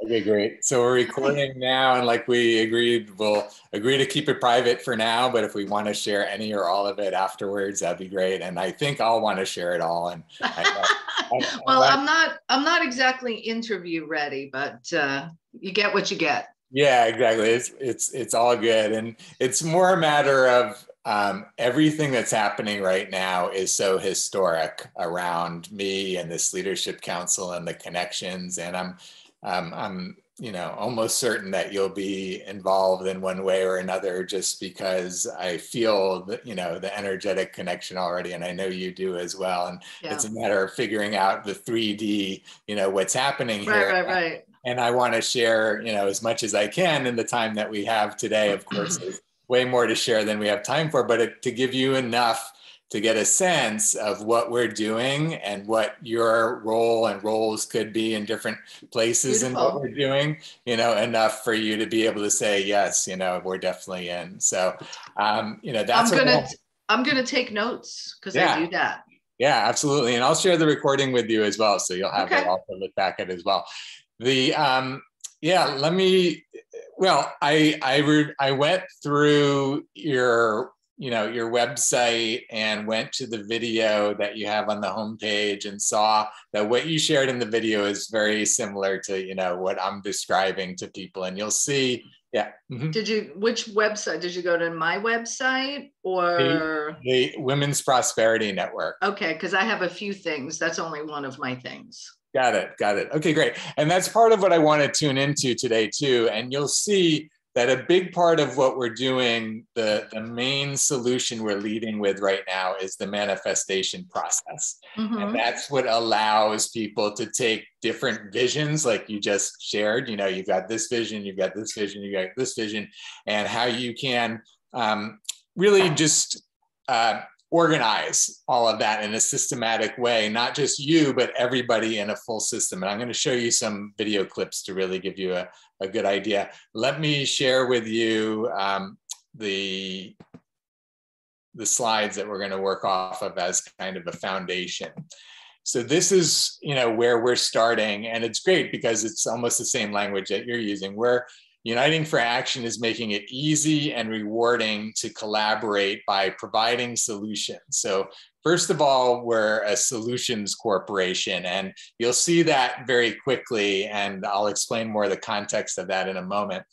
Okay, great. So we're recording now, and like we agreed, we'll agree to keep it private for now, but if we want to share any or all of it afterwards, that'd be great. And I think I'll want to share it all. And I know, Well, I'm not exactly interview ready, but you get what you get. yeah, exactly. It's all good, and it's more a matter of everything that's happening right now is so historic around me and this leadership council and the connections, and I'm almost certain that you'll be involved in one way or another, just because I feel that the energetic connection already, and I know you do as well. And Yeah. it's a matter of figuring out the 3D, what's happening here. Right. And I want to share, as much as I can in the time that we have today. Of course, there's way more to share than we have time for, but to give you enough to get a sense of what we're doing and what your role and roles could be in different places in what we're doing, enough for you to be able to say, yes, we're definitely in. So, that's I'm gonna take notes because I do that. Yeah, absolutely. And I'll share the recording with you as well. So you'll have it all to look back at as well. I went through your website and went to the video that you have on the homepage and saw that what you shared in the video is very similar to, what I'm describing to people. And you'll see, yeah. Mm-hmm. Which website? Did you go to my website or? The Women's Prosperity Network. Okay, because I have a few things. That's only one of my things. Got it. Okay, great. And that's part of what I want to tune into today too. And you'll see that a big part of what we're doing, the main solution we're leading with right now is the manifestation process. Mm-hmm. And that's what allows people to take different visions, like you just shared, you've got this vision, you've got this vision, you've got this vision, and how you can really just organize all of that in a systematic way, not just you, but everybody in a full system. And I'm going to show you some video clips to really give you a good idea. Let me share with you the slides that we're going to work off of as kind of a foundation. So this is, where we're starting, and it's great because it's almost the same language that you're using. We're Uniting for Action is making it easy and rewarding to collaborate by providing solutions. So first of all, we're a solutions corporation, and you'll see that very quickly, and I'll explain more of the context of that in a moment.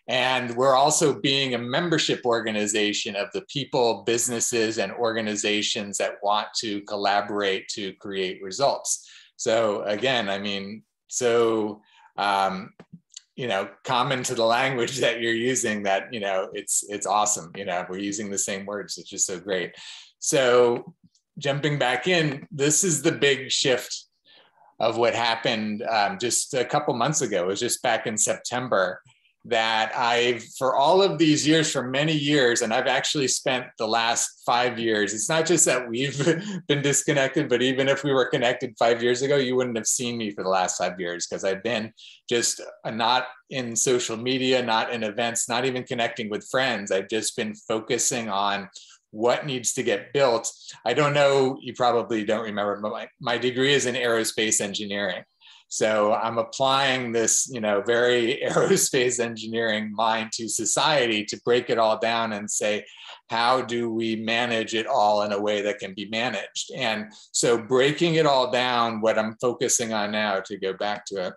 And we're also being a membership organization of the people, businesses, and organizations that want to collaborate to create results. So again, common to the language that you're using, that, it's awesome. We're using the same words, which is so great. So jumping back in, this is the big shift of what happened just a couple months ago. It was just back in September that for all of these years, for many years, and I've actually spent the last 5 years, it's not just that we've been disconnected, but even if we were connected 5 years ago, you wouldn't have seen me for the last 5 years, because I've been just not in social media, not in events, not even connecting with friends. I've just been focusing on what needs to get built. I don't know, you probably don't remember, but my degree is in aerospace engineering. So I'm applying this, very aerospace engineering mind to society to break it all down and say, how do we manage it all in a way that can be managed? And so breaking it all down, what I'm focusing on now, to go back to it,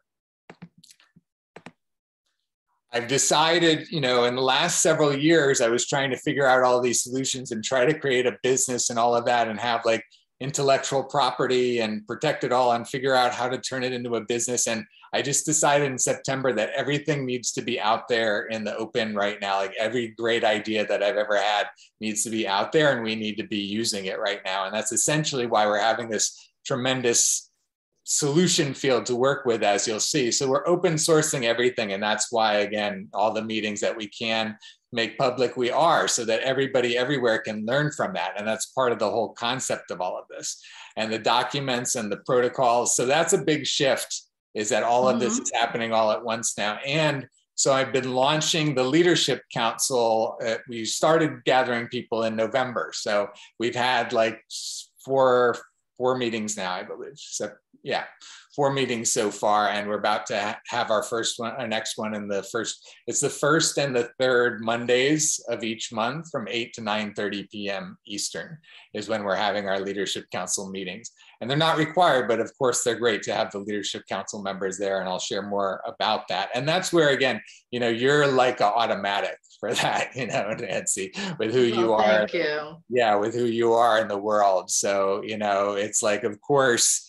I've decided, in the last several years, I was trying to figure out all these solutions and try to create a business and all of that, and have intellectual property and protect it all and figure out how to turn it into a business. And I just decided in September that everything needs to be out there in the open right now. Every great idea that I've ever had needs to be out there, and we need to be using it right now. And that's essentially why we're having this tremendous solution field to work with, as you'll see. So we're open sourcing everything. And that's why, again, all the meetings that we can make public, we are, so that everybody everywhere can learn from that. And that's part of the whole concept of all of this, and the documents and the protocols. So that's a big shift, is that all of this is happening all at once now. And so I've been launching the Leadership Council. We started gathering people in November. So we've had four meetings now, I believe. So yeah, 4 meetings so far, and we're about to have our next one in it's the first and the third Mondays of each month from 8 to 9:30 p.m. Eastern is when we're having our Leadership Council meetings. And they're not required, but of course they're great to have the Leadership Council members there, and I'll share more about that. And that's where, again, you're like an automatic for that, Nancy, with who you are. Thank you. Yeah, with who you are in the world. So, it's like, of course,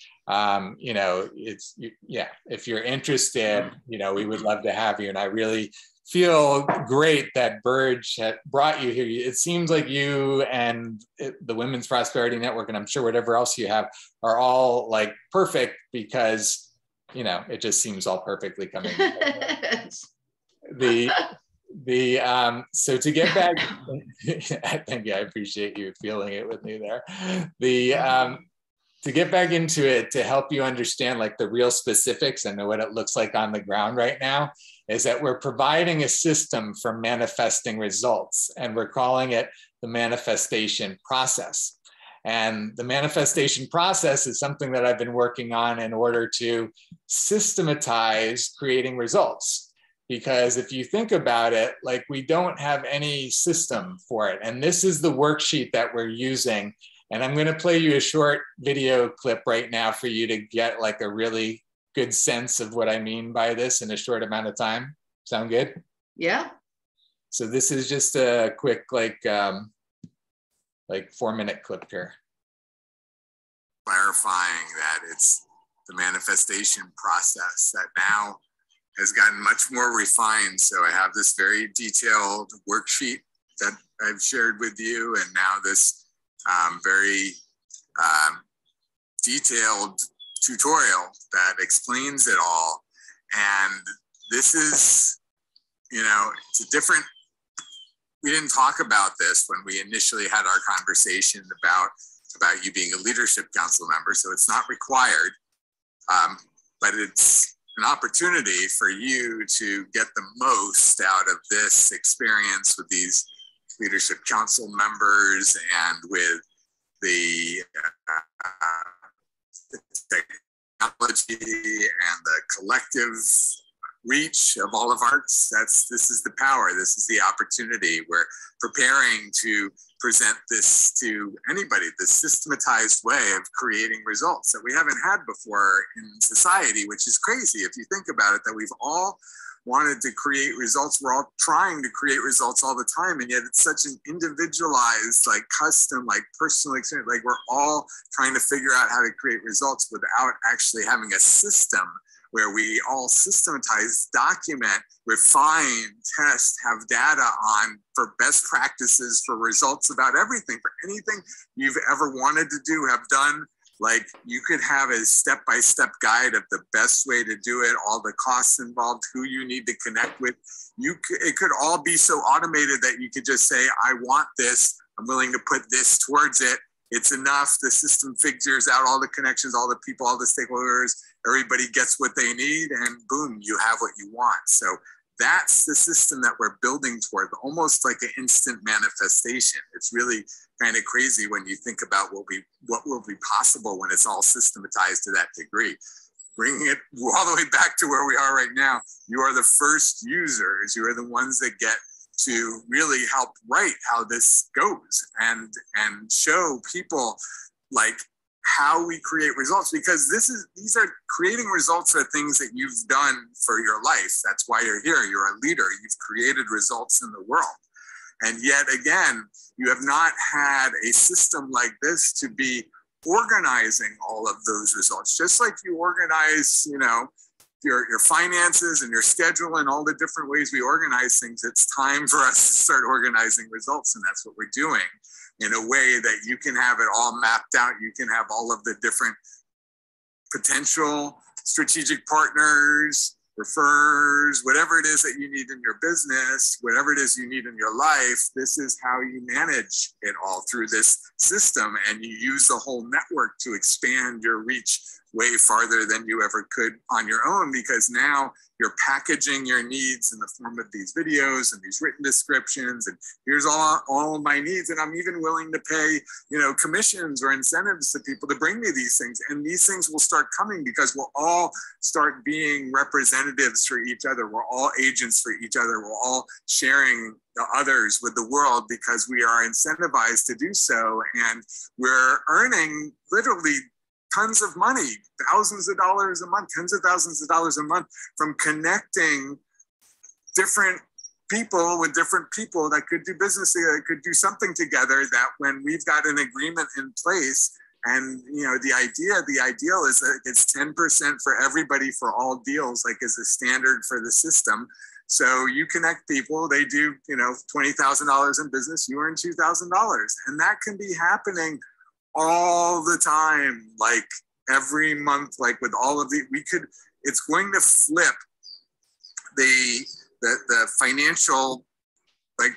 if you're interested, we would love to have you. And I really feel great that Burge had brought you here. It seems like you and the Women's Prosperity Network, and I'm sure whatever else you have, are all like perfect, because, it just seems all perfectly coming together. So to get back, thank you, I appreciate you feeling it with me there. To get back into it, to help you understand like the real specifics and what it looks like on the ground right now, is that we're providing a system for manifesting results, and we're calling it the manifestation process. And the manifestation process is something that I've been working on in order to systematize creating results. Because if you think about it, like, we don't have any system for it. And this is the worksheet that we're using. And I'm going to play you a short video clip right now for you to get like a really good sense of what I mean by this in a short amount of time. Sound good? Yeah. So this is just a quick, like 4-minute clip here. Clarifying that it's the manifestation process that now has gotten much more refined. So I have this very detailed worksheet that I've shared with you, and now this very detailed tutorial that explains it all. And this is, it's a different, we didn't talk about this when we initially had our conversation about you being a Leadership Council member. So it's not required, but it's an opportunity for you to get the most out of this experience with these Leadership Council members and with the technology and the collective reach of all of arts. This is the power. This is the opportunity. We're preparing to present this to anybody, this systematized way of creating results that we haven't had before in society, which is crazy if you think about it, that we've all wanted to create results. We're all trying to create results all the time, and yet it's such an individualized, like custom, like personal experience. Like, we're all trying to figure out how to create results without actually having a system where we all systematize, document, refine, test, have data on for best practices, for results about everything, for anything you've ever wanted to do, have done. Like, you could have a step-by-step guide of the best way to do it, all the costs involved, who you need to connect with. It could all be so automated that you could just say, I want this, I'm willing to put this towards it. It's enough. The system figures out all the connections, all the people, all the stakeholders, everybody gets what they need, and boom, you have what you want. So that's the system that we're building toward, almost like an instant manifestation. It's really kind of crazy when you think about what will be possible when it's all systematized to that degree. Bringing it all the way back to where we are right now, you are the first users. You are the ones that get to really help write how this goes and show people like how we create results, because these are creating results are things that you've done for your life. That's why you're here. You're a leader. You've created results in the world. And yet again, you have not had a system like this to be organizing all of those results. Just like you organize, your finances and your schedule and all the different ways we organize things, it's time for us to start organizing results. And that's what we're doing in a way that you can have it all mapped out. You can have all of the different potential strategic partners, referrers, whatever it is that you need in your business, whatever it is you need in your life. This is how you manage it all through this system. And you use the whole network to expand your reach way farther than you ever could on your own, because now you're packaging your needs in the form of these videos and these written descriptions, and here's all of my needs, and I'm even willing to pay, you know, commissions or incentives to people to bring me these things, and these things will start coming because we'll all start being representatives for each other. We're all agents for each other. We're all sharing the others with the world because we are incentivized to do so, and we're earning literally tons of money, thousands of dollars a month, tens of thousands of dollars a month from connecting different people with different people that could do business, that could do something together, that when we've got an agreement in place, and you know, the ideal is that it's 10% for everybody for all deals, like as a standard for the system. So you connect people, they do, you know, $20,000 in business, you earn $2,000. And that can be happening all the time, like every month, like with all of the, it's going to flip the financial like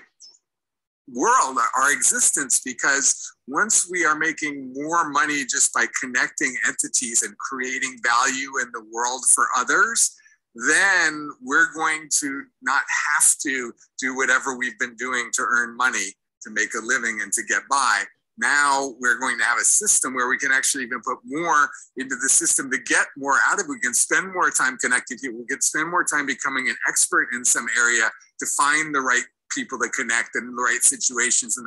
world, our existence, because once we are making more money just by connecting entities and creating value in the world for others, then we're going to not have to do whatever we've been doing to earn money, to make a living and to get by. Now we're going to have a system where we can actually even put more into the system to get more out of it. We can spend more time connecting people. We can spend more time becoming an expert in some area to find the right people to connect and the right situations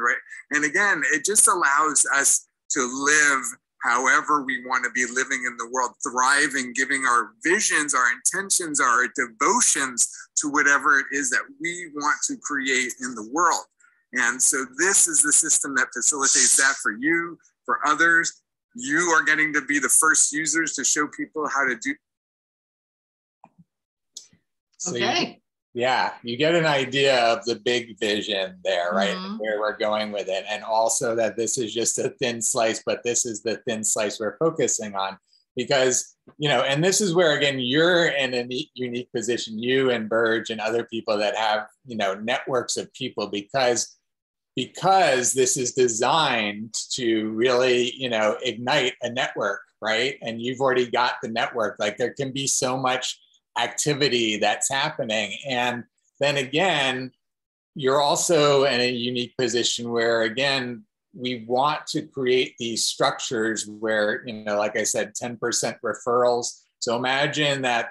and again, it just allows us to live however we want to be living in the world, thriving, giving our visions, our intentions, our devotions to whatever it is that we want to create in the world. And so this is the system that facilitates that for you, for others. You are getting to be the first users to show people how to do. Okay. You get an idea of the big vision there, right? Mm-hmm. Where we're going with it. And also that this is just a thin slice, but this is the thin slice we're focusing on. Because, you know, and this is where, again, you're in a unique position, you and Burge and other people that have, you know, networks of people, because this is designed to really, you know, ignite a network, right? And you've already got the network. Like there can be so much activity that's happening. And then again, you're also in a unique position where, again, we want to create these structures where, you know, like I said, 10% referrals. So imagine that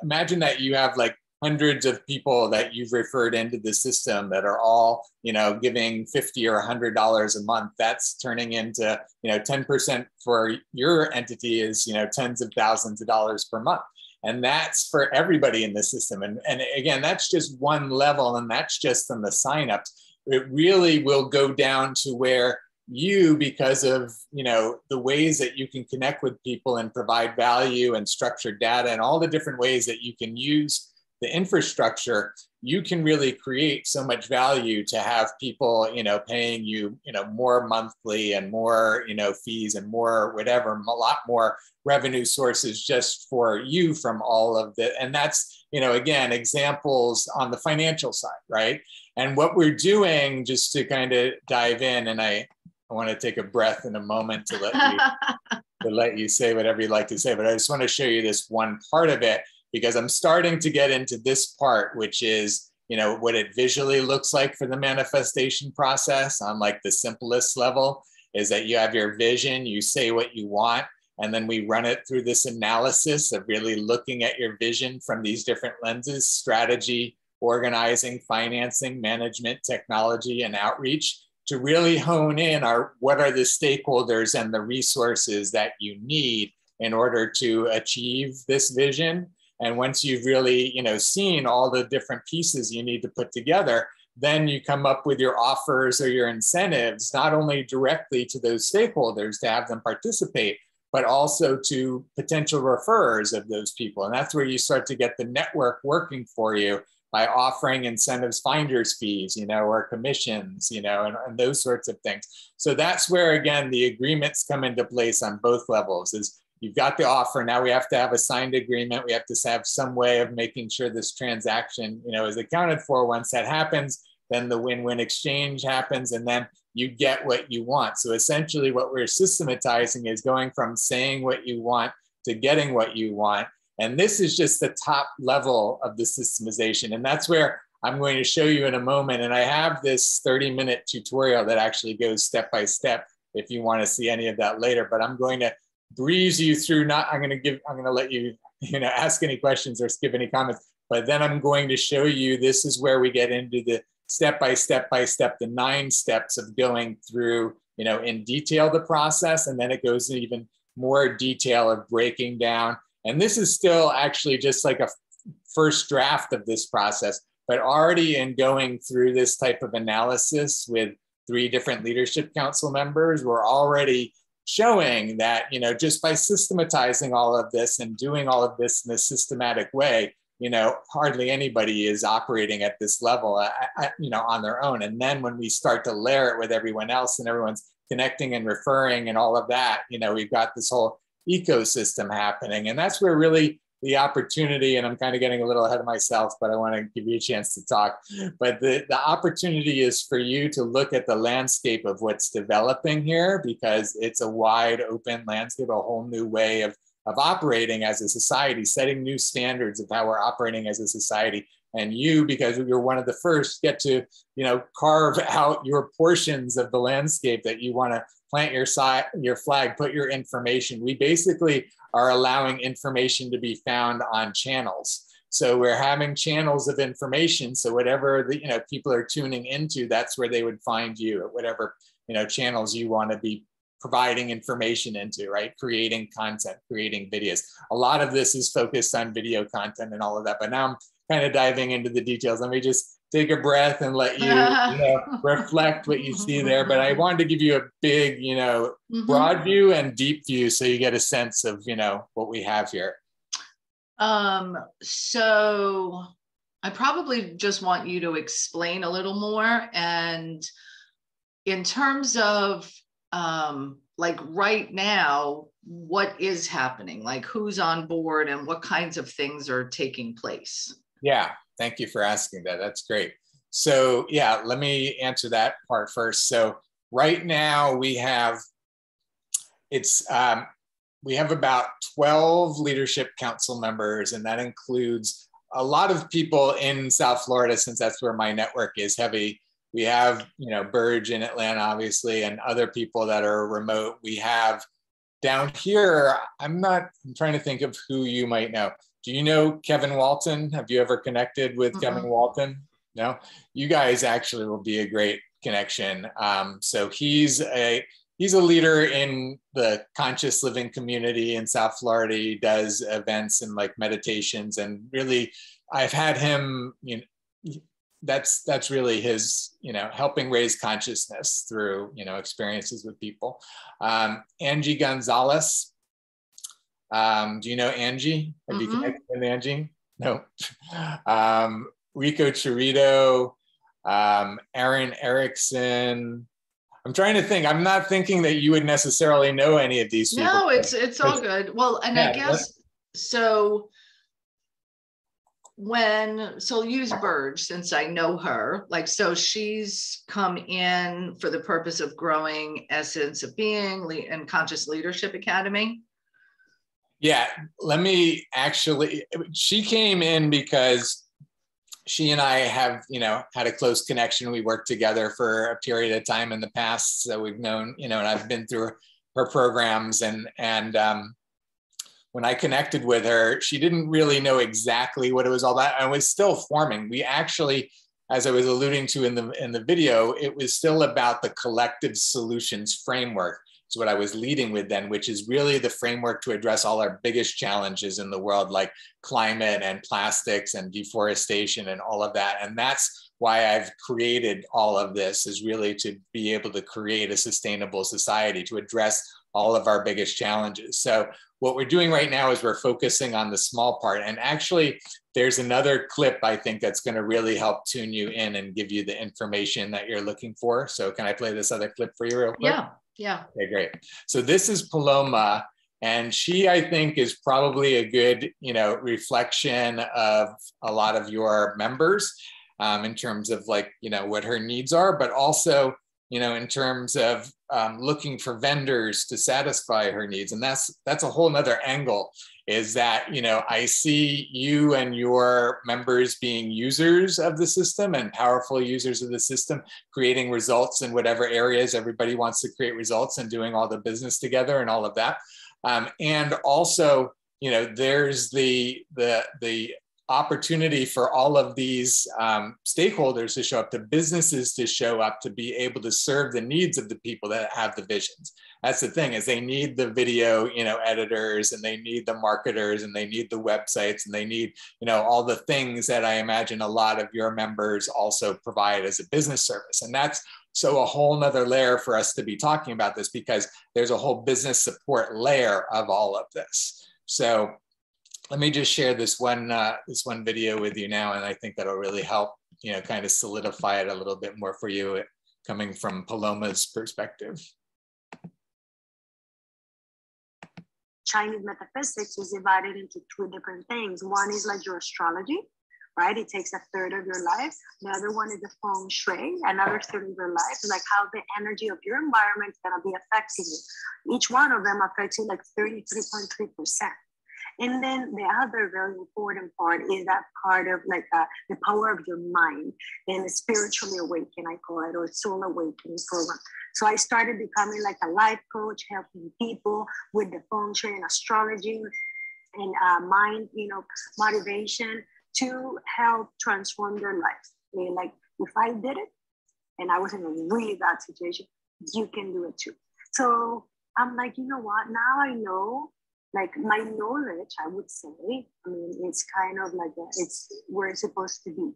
imagine that you have like hundreds of people that you've referred into the system that are all, you know, giving $50 or $100 a month. That's turning into, you know, 10% for your entity is, you know, tens of thousands of dollars per month. And that's for everybody in the system. And again, that's just one level, and that's just on the signups. It really will go down to where you, because of, you know, the ways that you can connect with people and provide value and structured data and all the different ways that you can use the infrastructure, you can really create so much value to have people, you know, paying you, you know, more monthly and more, you know, fees and more, whatever, a lot more revenue sources just for you from all of the, and that's, you know, again, examples on the financial side, right? And what we're doing, just to kind of dive in, and I want to take a breath in a moment to let you say whatever you'd like to say, but I just want to show you this one part of it, because I'm starting to get into this part, which is, you know, what it visually looks like for the manifestation process on like the simplest level, is that you have your vision, you say what you want, and then we run it through this analysis of really looking at your vision from these different lenses: strategy, organizing, financing, management, technology, and outreach, to really hone in what are the stakeholders and the resources that you need in order to achieve this vision. And once you've really, you know, seen all the different pieces you need to put together, then you come up with your offers or your incentives, not only directly to those stakeholders to have them participate, but also to potential referrers of those people. And that's where you start to get the network working for you by offering incentives, finder's fees, you know, or commissions, you know, and those sorts of things. So that's where, again, the agreements come into place on both levels. Is you've got the offer, now we have to have a signed agreement. We have to have some way of making sure this transaction, you know, is accounted for. Once that happens, then the win-win exchange happens, and then you get what you want. So essentially what we're systematizing is going from saying what you want to getting what you want. And this is just the top level of the systemization. And that's where I'm going to show you in a moment. And I have this 30-minute tutorial that actually goes step by step if you want to see any of that later. But I'm going to breeze you through, I'm going to let you, ask any questions or skip any comments. But then I'm going to show you, this is where we get into the step by step, the 9 steps of going through, in detail the process. And then it goes in even more detail of breaking down. And this is still actually just like a first draft of this process, but already in going through this type of analysis with 3 different leadership council members, we're already showing that, just by systematizing all of this and doing all of this in a systematic way, hardly anybody is operating at this level, on their own. And then when we start to layer it with everyone else and everyone's connecting and referring and all of that, we've got this whole ecosystem happening. And that's where really the opportunity, and I'm kind of getting a little ahead of myself, but I want to give you a chance to talk. But the opportunity is for you to look at the landscape of what's developing here, because it's a wide open landscape, a whole new way of operating as a society, setting new standards of how we're operating as a society. And you, because you're one of the first, get to, carve out your portions of the landscape that you want to plant your flag, put your information. We basically are allowing information to be found on channels. So we're having channels of information. So whatever the, people are tuning into, that's where they would find you, at whatever, channels you want to be providing information into, right? Creating content, creating videos. A lot of this is focused on video content and all of that, but now I'm kind of diving into the details. Let me just take a breath and let you, reflect what you see there. But I wanted to give you a big, broad view and deep view, so you get a sense of, what we have here. So I probably just want you to explain a little more. And in terms of like right now, what is happening? Like who's on board and what kinds of things are taking place? Yeah, thank you for asking that. That's great. So yeah, let me answer that part first. So right now we have, we have about 12 leadership council members, and that includes a lot of people in South Florida, since that's where my network is heavy. We have, Burge in Atlanta, obviously, and other people that are remote. We have down here, I'm trying to think of who you might know. Do you know Kevin Walton? Have you ever connected with Kevin Walton? No? You guys actually will be a great connection. So he's a leader in the conscious living community in South Florida. He does events and like meditations, and really, I've had him, that's really his, helping raise consciousness through, experiences with people. Angie Gonzalez. Do you know Angie? Have you connected with Angie? No. Rico Chirito, Aaron Erickson. I'm trying to think. I'm not thinking that you would necessarily know any of these people. No, it's all good. Well, and yeah, I guess, so so use Burge, since I know her, like, so she's come in for the purpose of growing Essence of Being and Conscious Leadership Academy. Yeah, she came in because she and I have, had a close connection. We worked together for a period of time in the past. So we've known, and I've been through her programs, and when I connected with her, she didn't really know exactly what it was all about. I was still forming. We actually, as I was alluding to in the video, it was still about the collective solutions framework. It's what I was leading with then, which is really the framework to address all our biggest challenges in the world, like climate and plastics and deforestation and all of that. And that's why I've created all of this, is really to be able to create a sustainable society to address all of our biggest challenges. So what we're doing right now is we're focusing on the small part. And actually, there's another clip I think that's going to really help tune you in and give you the information that you're looking for. So can I play this other clip for you real quick? Yeah. Okay, great. So this is Paloma, and she, I think, is probably a good, reflection of a lot of your members. in terms of like, you know, what her needs are, but also, you know, in terms of looking for vendors to satisfy her needs. And that's a whole nother angle, is that, you know, I see you and your members being users of the system and powerful users of the system, creating results in whatever areas everybody wants to create results and doing all the business together and all of that. And also, you know, there's the opportunity for all of these stakeholders to show up, to businesses to show up, to be able to serve the needs of the people that have the visions. That's the thing, is they need the video, you know, editors, and they need the marketers, and they need the websites, and they need, you know, all the things that I imagine a lot of your members also provide as a business service. And that's so a whole nother layer for us to be talking about this, because there's a whole business support layer of all of this. So let me just share this one video with you now, and I think that'll really help, you know, kind of solidify it a little bit more for you, coming from Paloma's perspective. Chinese metaphysics is divided into two different things. One is like your astrology, right? It takes a third of your life. The other one is the feng shui. Another third of your life is like how the energy of your environment is going to be affecting you. Each one of them affects you like 33.3%. And then the other very important part is that part of like the power of your mind and spiritually awaken, I call it, or soul awakening program. So I started becoming like a life coach, helping people with the feng shui and astrology and mind, you know, motivation to help transform their lives. And like, if I did it and I was in a really bad situation, you can do it too. So I'm like, you know what? Now I know, like my knowledge, I would say, I mean, it's kind of like it's where it's supposed to be.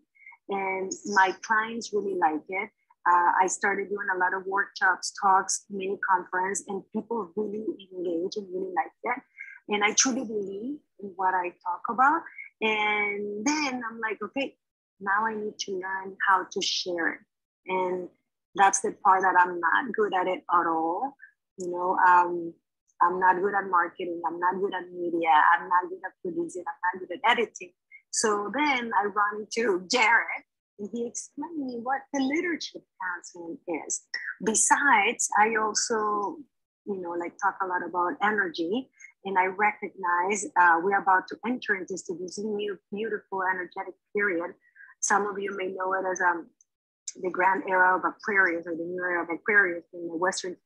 And my clients really like it. I started doing a lot of workshops, talks, mini conference, and people really engage and really like it. And I truly believe in what I talk about. And then I'm like, okay, now I need to learn how to share it. And that's the part that I'm not good at it at all. You know, I'm not good at marketing. I'm not good at media. I'm not good at producing. I'm not good at editing. So then I run into Jared, and he explained me what the leadership counseling is. Besides, I also, you know, like talk a lot about energy, and I recognize we're about to enter into this new, beautiful, energetic period. Some of you may know it as the grand era of Aquarius, or the new era of Aquarius in the Western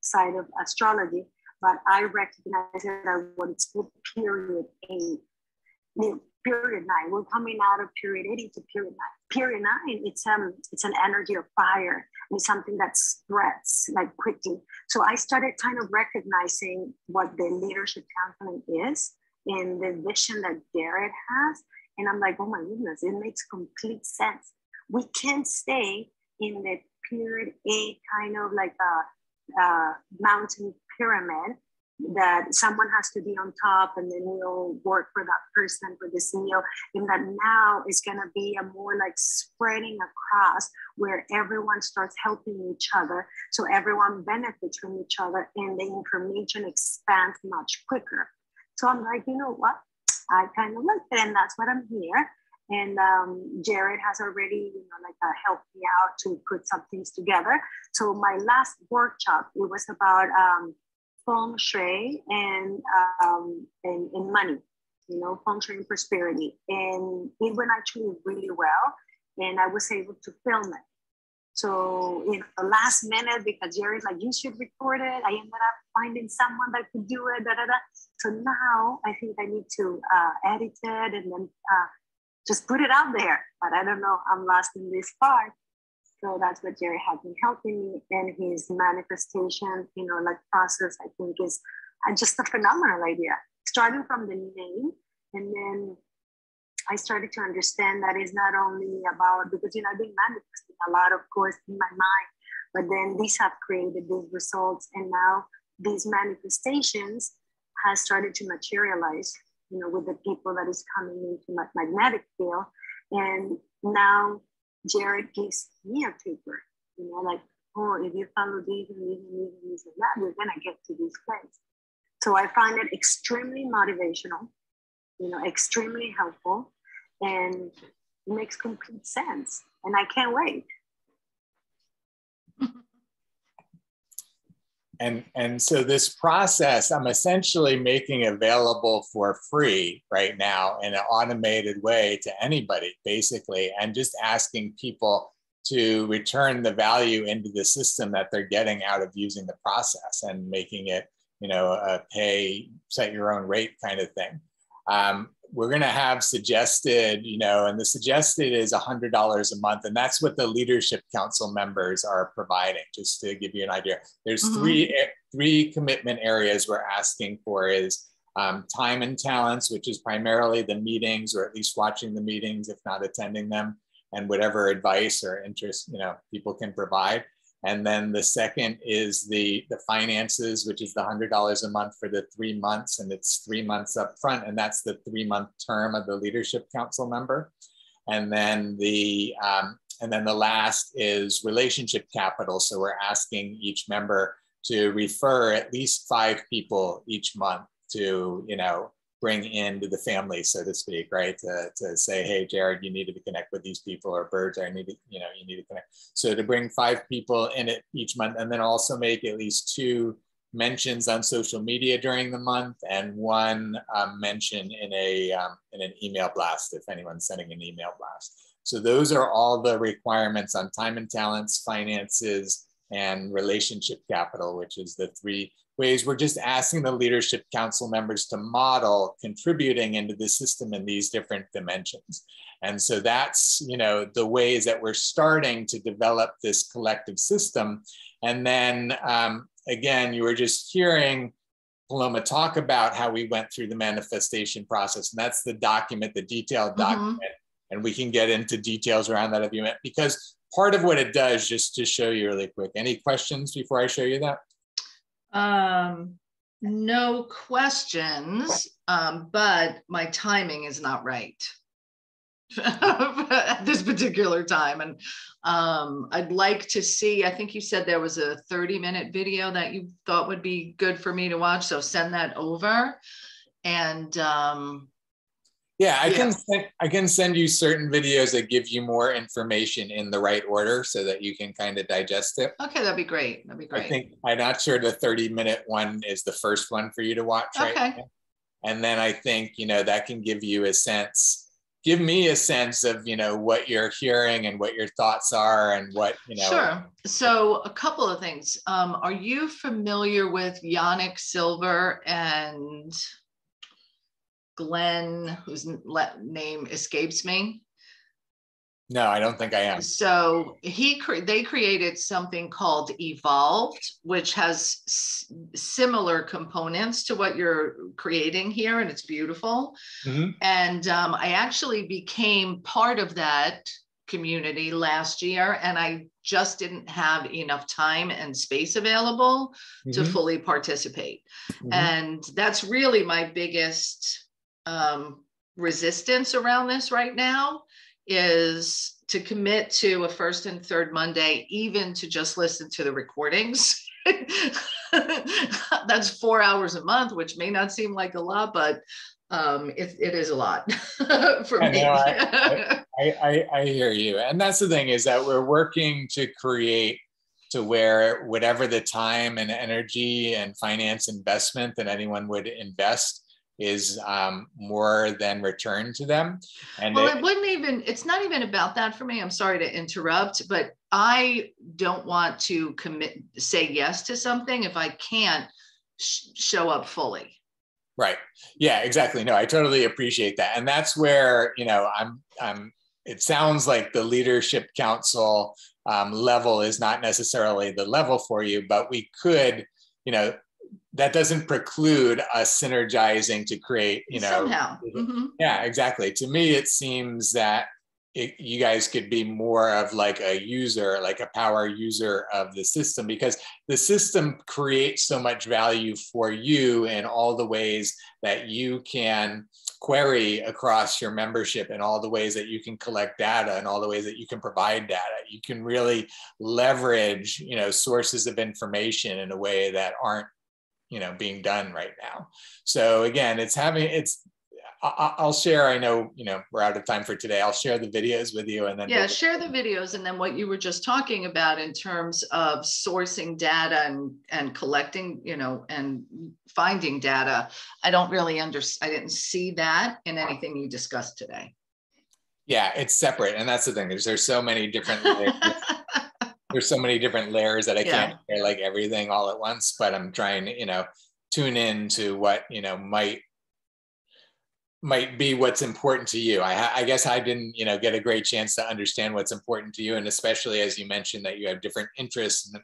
side of astrology. But I recognize it as what it's called period 8. Period 9. We're coming out of period 8 into period 9. Period 9, it's an energy of fire. It's something that spreads like quickly. So I started kind of recognizing what the leadership counseling is and the vision that Jared has. And I'm like, oh my goodness, it makes complete sense. We can't stay in the period 8 kind of like a mountain pyramid that someone has to be on top, and then you'll work for that person for the CEO. And that now is going to be a more like spreading across, where everyone starts helping each other. So everyone benefits from each other, and the information expands much quicker. So I'm like, you know what? I kind of like it, and that's what I'm here. And Jared has already, you know, like helped me out to put some things together. So my last workshop, it was about feng shui and money, you know, feng shui and prosperity. And it went actually really well, and I was able to film it. So in the last minute, because Jerry's like, you should record it, I ended up finding someone that could do it, So now I think I need to edit it and then just put it out there. But I don't know, I'm lost in this part. So that's what Jerry has been helping me, and his manifestation, you know, like process, I think is just a phenomenal idea. Starting from the name, and then I started to understand that it's not only about, because, you know, I've been manifesting a lot, of course, in my mind, but then these have created these results, and now these manifestations has started to materialize, you know, with the people that is coming into my magnetic field. And now Jared gives me a paper, you know, like, oh, if you follow these and these and these and these and that, you're gonna get to this place. So I find it extremely motivational, you know, extremely helpful. And It makes complete sense. And I can't wait. And so this process, I'm essentially making available for free right now in an automated way to anybody, basically, and just asking people to return the value into the system that they're getting out of using the process and making it, you know, a pay, set your own rate kind of thing. We're going to have suggested, you know, and the suggested is $100 a month. And that's what the Leadership Council members are providing, just to give you an idea. There's three commitment areas we're asking for is time and talents, which is primarily the meetings, or at least watching the meetings, if not attending them, and whatever advice or interest, you know, people can provide. And then the second is the finances, which is the $100 a month for the 3 months, and it's 3 months up front, and that's the 3-month term of the Leadership Council member. And then the last is relationship capital. So we're asking each member to refer at least 5 people each month to, you know, bring into the family, so to speak, right? To say, hey, Jared, you need to connect with these people, or Birds, I need to, you know, you need to connect. So to bring 5 people in it each month, and then also make at least 2 mentions on social media during the month, and 1 mention in an email blast, if anyone's sending an email blast. So those are all the requirements on time and talents, finances, and relationship capital, which is the 3 ways we're just asking the Leadership Council members to model contributing into the system in these different dimensions. And so that's, you know, the ways that we're starting to develop this collective system. And then again, you were just hearing Paloma talk about how we went through the manifestation process, and that's the document, the detailed document. And we can get into details around that if you want, because part of what it does, just to show you really quick, any questions before I show you that? No questions, but my timing is not right at this particular time. And I'd like to see, I think you said there was a 30-minute video that you thought would be good for me to watch. So send that over. And yeah, I can send you certain videos that give you more information in the right order so that you can kind of digest it. Okay, that'd be great. That'd be great. I think, I'm not sure the 30-minute one is the first one for you to watch, right? Okay. And then I think, you know, that can give you a sense, give me a sense of, you know, what you're hearing and what your thoughts are and what, you know. Sure. So a couple of things. Are you familiar with Yannick Silver and Glenn, whose name escapes me? No, I don't think I am. So they created something called Evolved, which has similar components to what you're creating here, and it's beautiful. And I actually became part of that community last year, and I just didn't have enough time and space available to fully participate. And that's really my biggest resistance around this right now, is to commit to a first and third Monday, even to just listen to the recordings. That's 4 hours a month, which may not seem like a lot, but it is a lot for me. I hear you. And that's the thing, is that we're working to create to where whatever the time and energy and finance investment that anyone would invest is more than returned to them. And well, it's not even about that for me. I'm sorry to interrupt, but I don't want to say yes to something if I can't show up fully. Right. Yeah, exactly. No, I totally appreciate that. And that's where, you know, it sounds like the Leadership Council level is not necessarily the level for you, but we could, you know, that doesn't preclude us synergizing to create, you know, somehow. Yeah, exactly. To me, it seems that you guys could be more of like a user, like a power user of the system, because the system creates so much value for you in all the ways that you can query across your membership, and all the ways that you can collect data, and all the ways that you can provide data. You can really leverage, you know, sources of information in a way that aren't, you know, being done right now. So again, I'll share, I know, we're out of time for today. I'll share the videos with you, and then share the videos. And then what you were just talking about in terms of sourcing data and collecting, and finding data, I don't really understand. I didn't see that in anything you discussed today. Yeah, it's separate. And that's the thing, there's so many different layers. There's so many different layers that I can't share like everything all at once, but I'm trying to, tune in to what, might be what's important to you. I guess I didn't, get a great chance to understand what's important to you. And especially as you mentioned that you have different interests,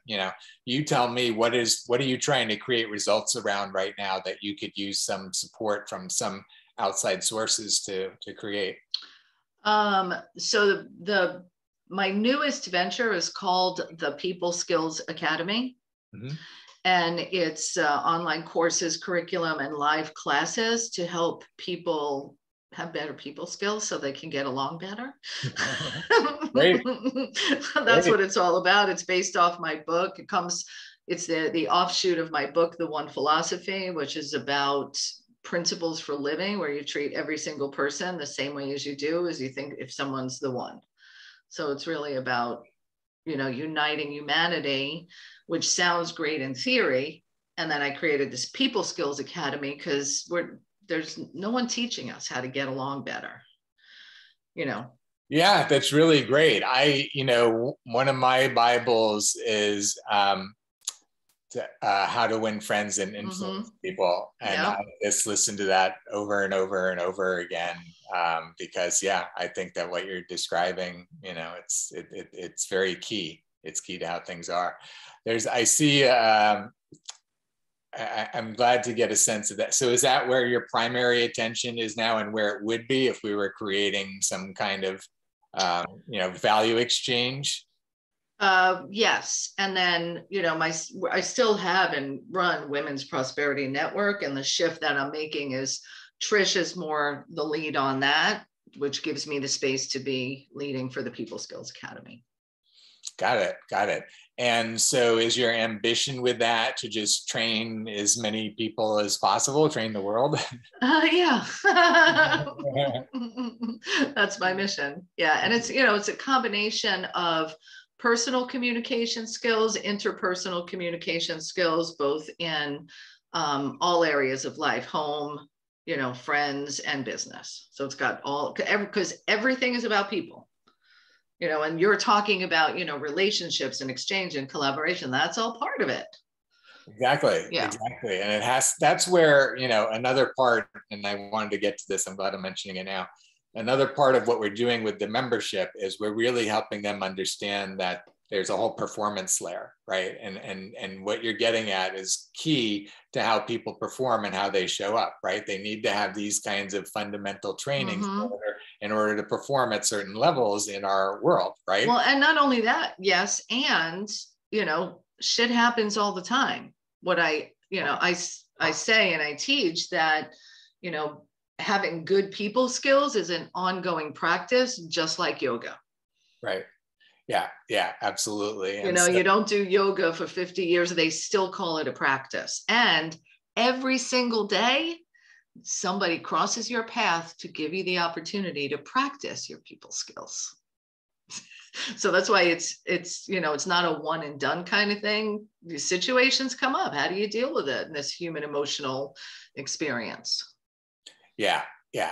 you tell me what are you trying to create results around right now that you could use some support from some outside sources to create? So my newest venture is called the People Skills Academy. Mm-hmm. And it's online courses, curriculum, and live classes to help people have better people skills so they can get along better. Great. That's what it's all about. It's based off my book. It's the offshoot of my book, The One Philosophy, which is about principles for living, where you treat every single person the same way as you do as you think if someone's the one. So it's really about, uniting humanity, which sounds great in theory. And then I created this People Skills Academy because there's no one teaching us how to get along better, Yeah, that's really great. One of my Bibles is How to Win Friends and Influence People. And I just listen to that over and over and over again because, I think that what you're describing, it's very key. It's key to how things are. I'm glad to get a sense of that. So is that where your primary attention is now and where it would be if we were creating some kind of, value exchange? Yes. And then, I still have and run Women's Prosperity Network, and the shift that I'm making is Trish is more the lead on that, which gives me the space to be leading for the People Skills Academy. Got it. And so is your ambition with that to just train as many people as possible, train the world? Yeah. That's my mission. Yeah. And it's a combination of personal communication skills, interpersonal communication skills, both in all areas of life, home, friends, and business. So it's got because everything is about people. And you're talking about, relationships and exchange and collaboration. That's all part of it. Exactly. Yeah. Exactly. And that's where, another part, and I wanted to get to this, I'm glad I'm mentioning it now. Another part of what we're doing with the membership is we're really helping them understand that there's a whole performance layer, right? And what you're getting at is key to how people perform and how they show up, right? They need to have these kinds of fundamental trainings in order to perform at certain levels in our world, right? Well, and not only that, yes, and shit happens all the time. What I say and I teach that, having good people skills is an ongoing practice, just like yoga. Right. Yeah, absolutely. You don't do yoga for 50 years. They still call it a practice. And every single day, somebody crosses your path to give you the opportunity to practice your people skills. So that's why it's not a one and done kind of thing. These situations come up. How do you deal with it in this human emotional experience? Yeah.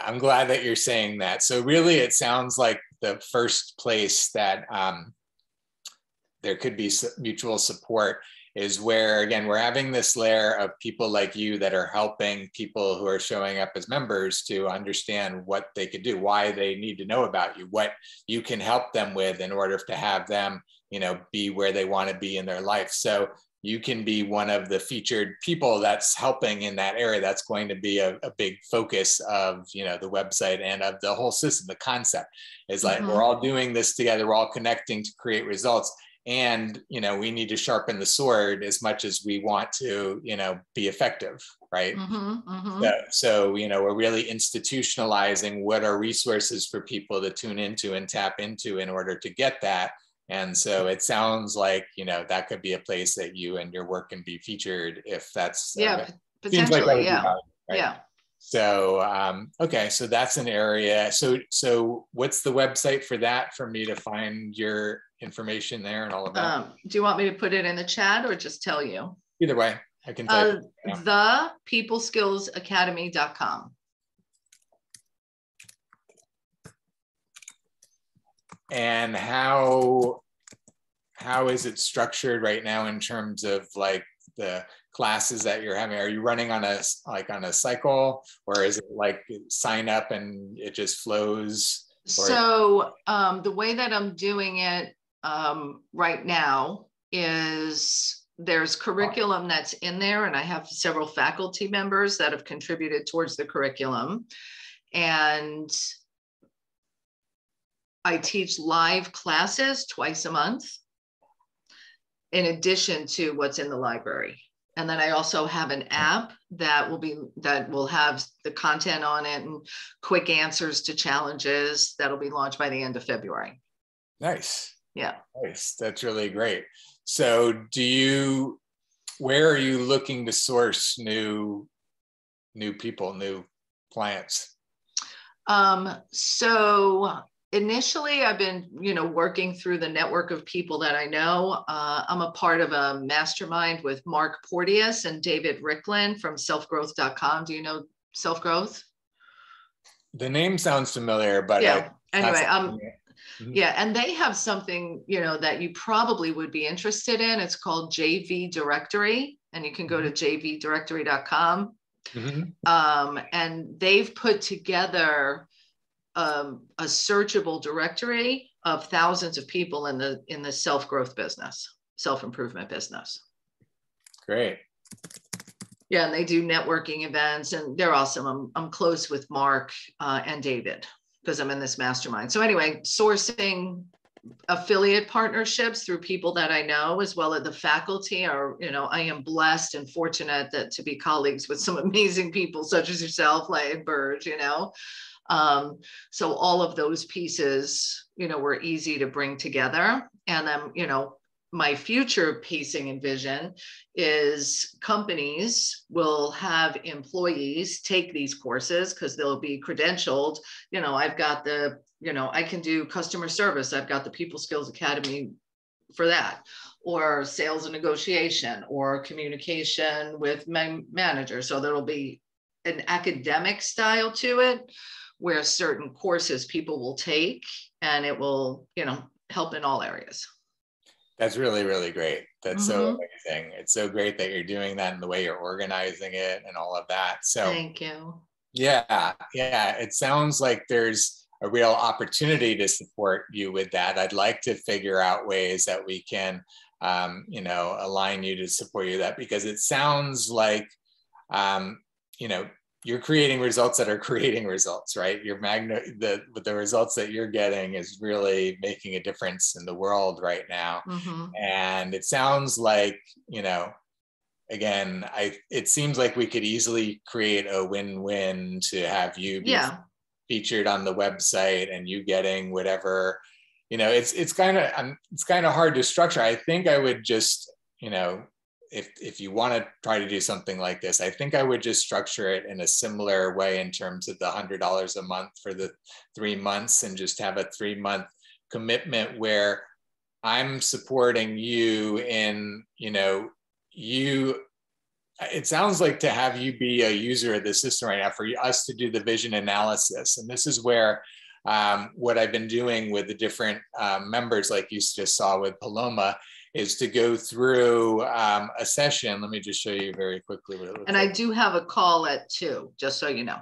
I'm glad that you're saying that. So really, it sounds like the first place that there could be mutual support is where, again, we're having this layer of people like you that are helping people who are showing up as members to understand what they could do, why they need to know about you, what you can help them with in order to have them, be where they want to be in their life. So you can be one of the featured people that's helping in that area. That's going to be a big focus of, the website and of the whole system. The concept is like, we're all doing this together. We're all connecting to create results. And, we need to sharpen the sword as much as we want to, be effective, right? So, we're really institutionalizing what are resources for people to tune into and tap into in order to get that. And so it sounds like, that could be a place that you and your work can be featured if that's, potentially, like that would be valuable, right? Yeah. So, okay, so that's an area. So what's the website for that for me to find your information there and all of that? Do you want me to put it in the chat or just tell you? Either way, I can type it. thepeopleskillsacademy.com. And how is it structured right now in terms of like the classes that you're having? Are you running on a cycle, or is it like sign up and it just flows? So the way that I'm doing it right now is there's curriculum that's in there, and I have several faculty members that have contributed towards the curriculum. And I teach live classes twice a month in addition to what's in the library. And then I also have an app that will have the content on it and quick answers to challenges that'll be launched by the end of February. Nice. Yeah. Nice. That's really great. So where are you looking to source new people, new clients? So initially I've been, working through the network of people that I know. I'm a part of a mastermind with Mark Porteous and David Ricklin from selfgrowth.com. Do you know Self-Growth? The name sounds familiar, but yeah. Anyway, yeah, and they have something, that you probably would be interested in. It's called JV Directory, and you can go to jvdirectory.com. And they've put together a searchable directory of thousands of people in the self-growth business, self-improvement business. Great. Yeah, and they do networking events, and they're awesome. I'm close with Mark and David because I'm in this mastermind. So anyway, sourcing affiliate partnerships through people that I know, as well as the faculty are, I am blessed and fortunate to be colleagues with some amazing people such as yourself, like Burge, so all of those pieces, were easy to bring together. And then, my future pacing and vision is companies will have employees take these courses because they'll be credentialed. I've got I can do customer service. I've got the People Skills Academy for that, or sales and negotiation, or communication with managers. So there'll be an academic style to it where certain courses people will take, and it will, help in all areas. That's really, really great. That's so amazing. It's so great that you're doing that and the way you're organizing it and all of that. So thank you. Yeah. It sounds like there's a real opportunity to support you with that. I'd like to figure out ways that we can, align you to support you that, because it sounds like, you're creating results that are creating results, right? The results that you're getting is really making a difference in the world right now. And it sounds like, again, it seems like we could easily create a win-win to have you be featured on the website and you getting whatever, it's kind of hard to structure. I think I would just, if you want to try to do something like this, I think I would just structure it in a similar way in terms of the $100 a month for the 3 months, and just have a 3-month commitment where I'm supporting you in, it sounds like to have you be a user of the system right now, for us to do the vision analysis. And this is where what I've been doing with the different members, like you just saw with Paloma, is to go through a session. Let me just show you very quickly what it looks like. I do have a call at 2, just so you know.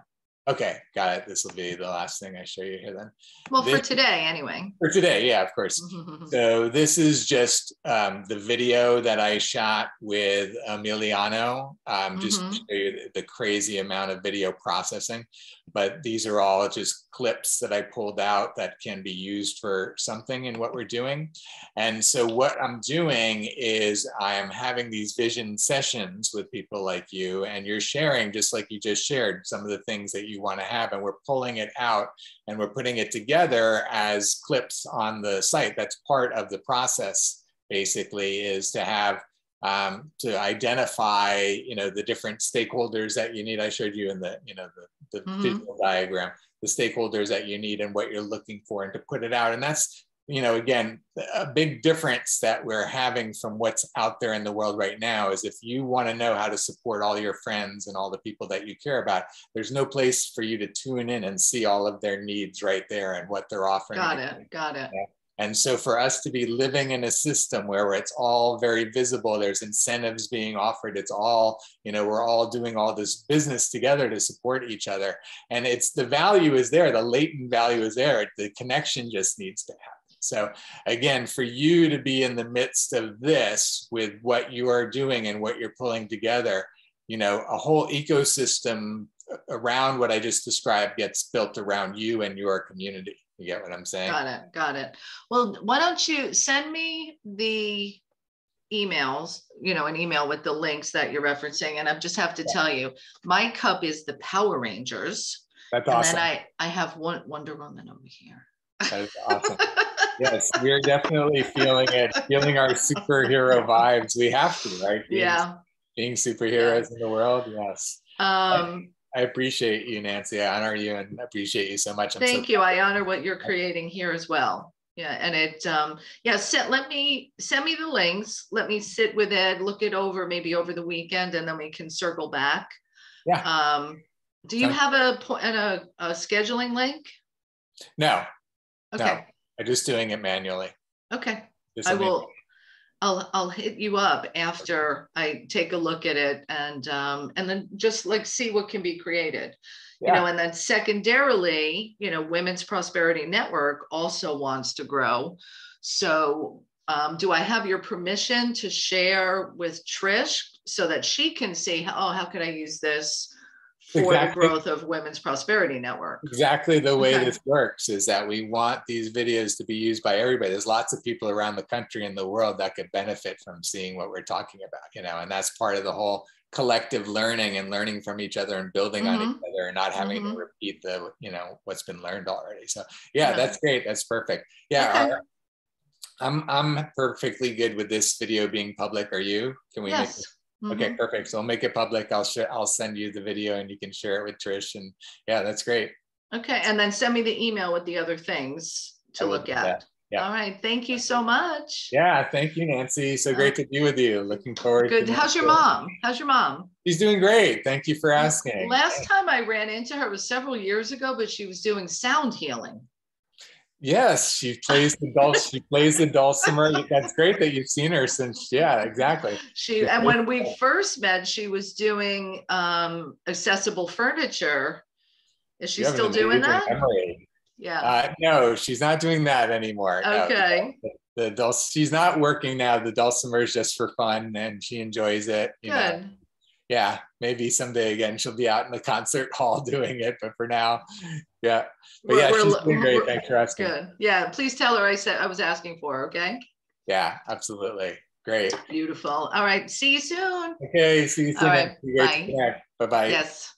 Okay, got it. This will be the last thing I show you here then. Well, for today anyway. For today, yeah, of course. So this is just the video that I shot with Emiliano, just to show you the crazy amount of video processing. But these are all just clips that I pulled out that can be used for something in what we're doing. And so what I'm doing is I'm having these vision sessions with people like you, and you're sharing, just like you just shared, some of the things that you want to have, and we're pulling it out and we're putting it together as clips on the site. That's part of the process, basically, is to have to identify, the different stakeholders that you need. I showed you in the, the visual diagram, the stakeholders that you need and what you're looking for, and to put it out. And that's, again, a big difference that we're having from what's out there in the world right now is if you want to know how to support all your friends and all the people that you care about, there's no place for you to tune in and see all of their needs right there and what they're offering. Got it. And so for us to be living in a system where it's all very visible, there's incentives being offered, it's all, we're all doing all this business together to support each other. And it's, the value is there, the latent value is there, the connection just needs to happen. So again, for you to be in the midst of this with what you are doing and what you're pulling together, a whole ecosystem around what I just described gets built around you and your community. You get what I'm saying? Got it. Well, why don't you send me the emails, an email with the links that you're referencing. And I just have to tell you, my cup is the Power Rangers. That's awesome. And then I have one Wonder Woman over here. That is awesome. Yes, we're definitely feeling it, feeling our superhero vibes. We have to, right? Being superheroes in the world. Yes. I appreciate you, Nancy. I honor you and appreciate you so much. Thank you. I honor what you're creating here as well. Yeah. And it, send me the links. Let me sit with Ed, look it over, maybe over the weekend, and then we can circle back. Yeah. Do you have a scheduling link? No. Okay. No. I'm just doing it manually. Okay. I'll hit you up after I take a look at it and then just like see what can be created, and then secondarily, Women's Prosperity Network also wants to grow. So do I have your permission to share with Trish so that she can see how can I use this for the growth of Women's Prosperity Network? Exactly the way this works is that we want these videos to be used by everybody. There's lots of people around the country and the world that could benefit from seeing what we're talking about, and that's part of the whole collective learning and learning from each other and building on each other and not having to repeat the, what's been learned already. So that's great. That's perfect. I'm perfectly good with this video being public. Are you? Can we make it? Okay, perfect. So I'll make it public. I'll send you the video and you can share it with Trish. And that's great. Okay, and then send me the email with the other things to look at. Yeah. All right. Thank you so much. Yeah, thank you, Nancy. So great to be with you. Looking forward. Good. How's your mom? She's doing great. Thank you for asking. Last time I ran into her was several years ago, but she was doing sound healing. Yes, she plays the dulcimer. That's great that you've seen her since. Yeah, exactly. And when we first met, she was doing accessible furniture. Is she still doing that? Memory. Yeah. No, she's not doing that anymore. Okay. No, she's not working now. The dulcimer is just for fun, and she enjoys it. Good. Yeah, maybe someday again she'll be out in the concert hall doing it, but for now, yeah. But she's doing great. Thanks for asking. Good. Yeah, please tell her I said I was asking for her. Okay. Yeah, absolutely. Great. Beautiful. All right. See you soon. Okay. See you soon. All right. Bye. Bye-bye. Yes.